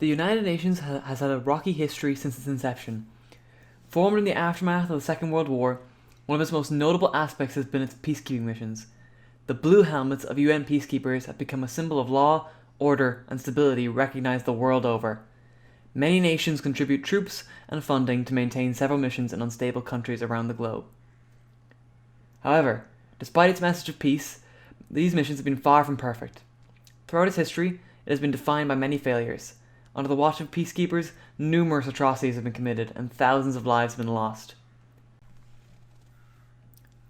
The United Nations has had a rocky history since its inception. Formed in the aftermath of the Second World War, one of its most notable aspects has been its peacekeeping missions. The blue helmets of UN peacekeepers have become a symbol of law, order, and stability recognized the world over. Many nations contribute troops and funding to maintain several missions in unstable countries around the globe. However, despite its message of peace, these missions have been far from perfect. Throughout its history, it has been defined by many failures. Under the watch of peacekeepers, numerous atrocities have been committed and thousands of lives have been lost.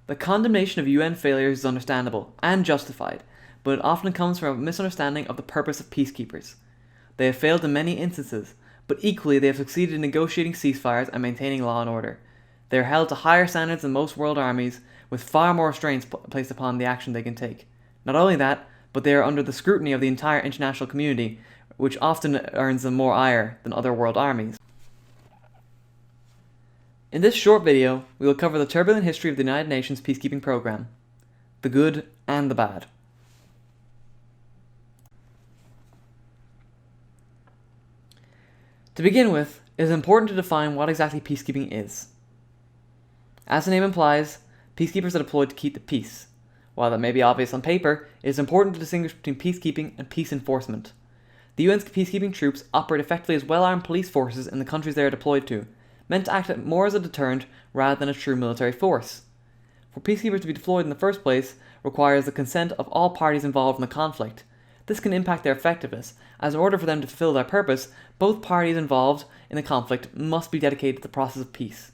The condemnation of UN failures is understandable and justified, but it often comes from a misunderstanding of the purpose of peacekeepers. They have failed in many instances, but equally they have succeeded in negotiating ceasefires and maintaining law and order. They are held to higher standards than most world armies, with far more restraints placed upon the action they can take. Not only that, but they are under the scrutiny of the entire international community, which often earns them more ire than other world armies. In this short video, we will cover the turbulent history of the United Nations peacekeeping program, the good and the bad. To begin with, it is important to define what exactly peacekeeping is. As the name implies, peacekeepers are deployed to keep the peace. While that may be obvious on paper, it is important to distinguish between peacekeeping and peace enforcement. The UN's peacekeeping troops operate effectively as well-armed police forces in the countries they are deployed to, meant to act more as a deterrent rather than a true military force. For peacekeepers to be deployed in the first place requires the consent of all parties involved in the conflict. This can impact their effectiveness, as in order for them to fulfill their purpose, both parties involved in the conflict must be dedicated to the process of peace.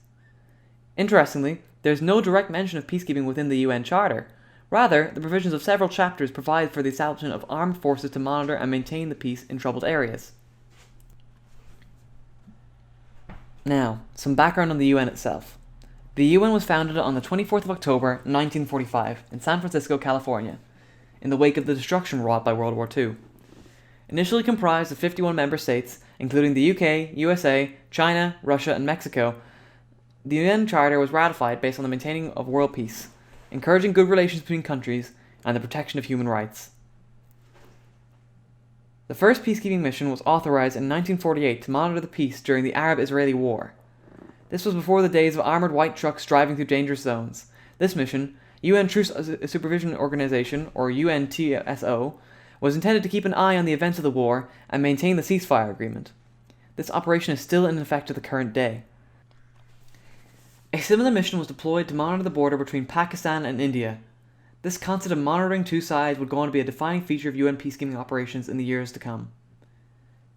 Interestingly, there is no direct mention of peacekeeping within the UN Charter. Rather, the provisions of several chapters provide for the establishment of armed forces to monitor and maintain the peace in troubled areas. Now, some background on the UN itself. The UN was founded on the 24th of October 1945 in San Francisco, California, in the wake of the destruction wrought by World War II. Initially comprised of 51 member states, including the UK, USA, China, Russia, and Mexico, the UN Charter was ratified based on the maintaining of world peace, encouraging good relations between countries, and the protection of human rights. The first peacekeeping mission was authorized in 1948 to monitor the peace during the Arab-Israeli War. This was before the days of armored white trucks driving through dangerous zones. This mission, UN Truce Supervision Organization, or UNTSO, was intended to keep an eye on the events of the war and maintain the ceasefire agreement. This operation is still in effect to the current day. A similar mission was deployed to monitor the border between Pakistan and India. This concept of monitoring two sides would go on to be a defining feature of UN peacekeeping operations in the years to come.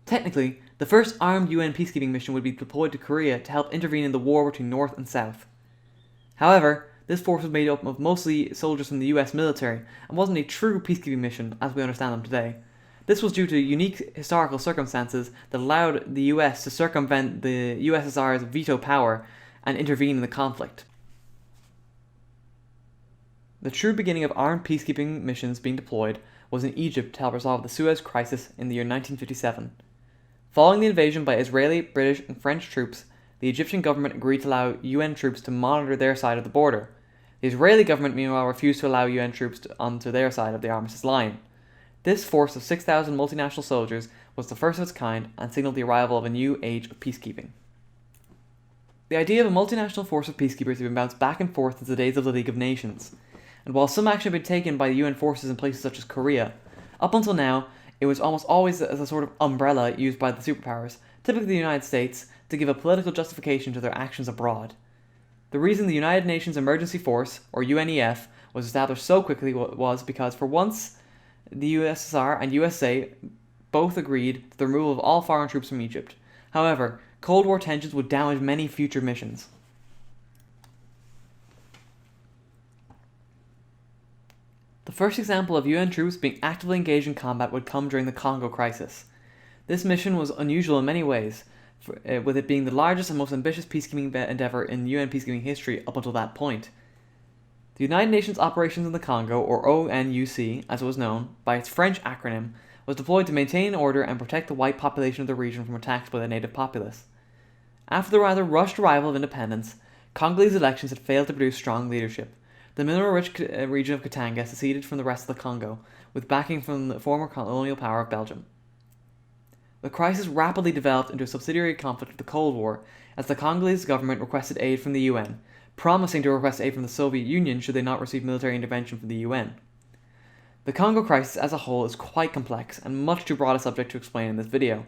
Technically, the first armed UN peacekeeping mission would be deployed to Korea to help intervene in the war between North and South. However, this force was made up of mostly soldiers from the US military and wasn't a true peacekeeping mission as we understand them today. This was due to unique historical circumstances that allowed the US to circumvent the USSR's veto power and intervene in the conflict. The true beginning of armed peacekeeping missions being deployed was in Egypt to help resolve the Suez Crisis in the year 1957. Following the invasion by Israeli, British, and French troops, the Egyptian government agreed to allow UN troops to monitor their side of the border. The Israeli government, meanwhile, refused to allow UN troops onto their side of the armistice line. This force of 6,000 multinational soldiers was the first of its kind and signaled the arrival of a new age of peacekeeping. The idea of a multinational force of peacekeepers has been bounced back and forth since the days of the League of Nations, and while some action had been taken by the UN forces in places such as Korea, up until now, it was almost always as a sort of umbrella used by the superpowers, typically the United States, to give a political justification to their actions abroad. The reason the United Nations Emergency Force, or UNEF, was established so quickly was because, for once, the USSR and USA both agreed to the removal of all foreign troops from Egypt. However, Cold War tensions would damage many future missions. The first example of UN troops being actively engaged in combat would come during the Congo crisis. This mission was unusual in many ways, with it being the largest and most ambitious peacekeeping endeavour in UN peacekeeping history up until that point. The United Nations Operations in the Congo, or ONUC as it was known, by its French acronym, was deployed to maintain order and protect the white population of the region from attacks by the native populace. After the rather rushed arrival of independence, Congolese elections had failed to produce strong leadership. The mineral-rich region of Katanga seceded from the rest of the Congo, with backing from the former colonial power of Belgium. The crisis rapidly developed into a subsidiary conflict of the Cold War, as the Congolese government requested aid from the UN, promising to request aid from the Soviet Union should they not receive military intervention from the UN. The Congo crisis as a whole is quite complex and much too broad a subject to explain in this video.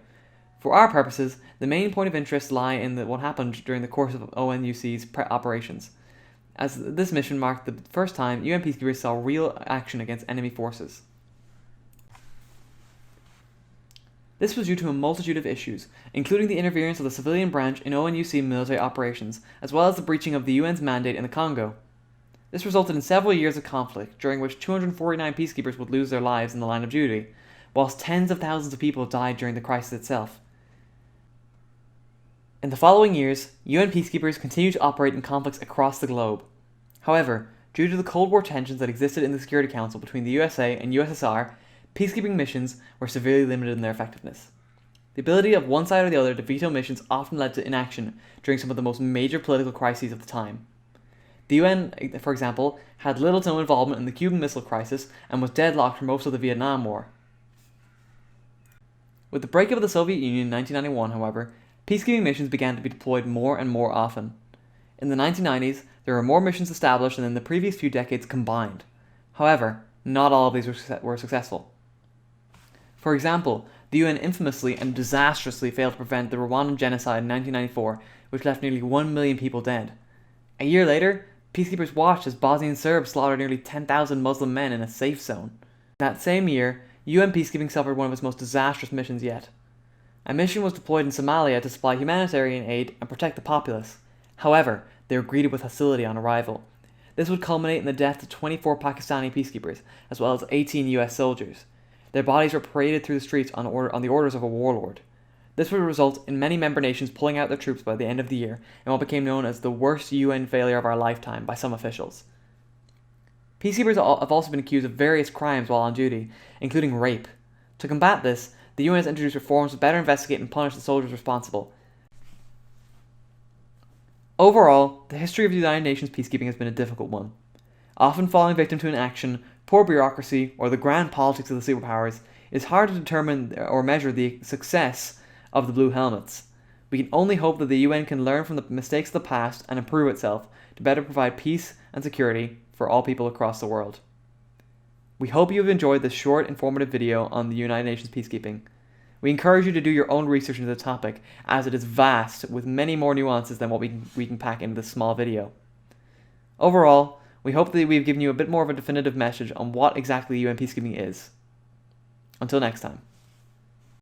For our purposes, the main point of interest lie in what happened during the course of ONUC's operations, as this mission marked the first time UN peacekeepers saw real action against enemy forces. This was due to a multitude of issues, including the interference of the civilian branch in ONUC military operations, as well as the breaching of the UN's mandate in the Congo. This resulted in several years of conflict, during which 249 peacekeepers would lose their lives in the line of duty, whilst tens of thousands of people died during the crisis itself. In the following years, UN peacekeepers continued to operate in conflicts across the globe. However, due to the Cold War tensions that existed in the Security Council between the USA and USSR, peacekeeping missions were severely limited in their effectiveness. The ability of one side or the other to veto missions often led to inaction during some of the most major political crises of the time. The UN, for example, had little to no involvement in the Cuban Missile Crisis and was deadlocked for most of the Vietnam War. With the breakup of the Soviet Union in 1991, however, peacekeeping missions began to be deployed more and more often. In the 1990s, there were more missions established than in the previous few decades combined. However, not all of these were successful. For example, the UN infamously and disastrously failed to prevent the Rwandan genocide in 1994, which left nearly 1 million people dead. A year later, peacekeepers watched as Bosnian Serbs slaughtered nearly 10,000 Muslim men in a safe zone. That same year, UN peacekeeping suffered one of its most disastrous missions yet. A mission was deployed in Somalia to supply humanitarian aid and protect the populace. However, they were greeted with hostility on arrival. This would culminate in the death of 24 Pakistani peacekeepers, as well as 18 US soldiers. Their bodies were paraded through the streets on the orders of a warlord. This would result in many member nations pulling out their troops by the end of the year, in what became known as the worst UN failure of our lifetime by some officials. Peacekeepers have also been accused of various crimes while on duty, including rape. To combat this, the UN has introduced reforms to better investigate and punish the soldiers responsible. Overall, the history of the United Nations peacekeeping has been a difficult one. Often falling victim to inaction, poor bureaucracy, or the grand politics of the superpowers, it is hard to determine or measure the success of the Blue Helmets. We can only hope that the UN can learn from the mistakes of the past and improve itself to better provide peace and security for all people across the world. We hope you have enjoyed this short, informative video on the United Nations peacekeeping. We encourage you to do your own research into the topic, as it is vast with many more nuances than what we can pack into this small video. Overall, we hope that we've given you a bit more of a definitive message on what exactly UN peacekeeping is. Until next time.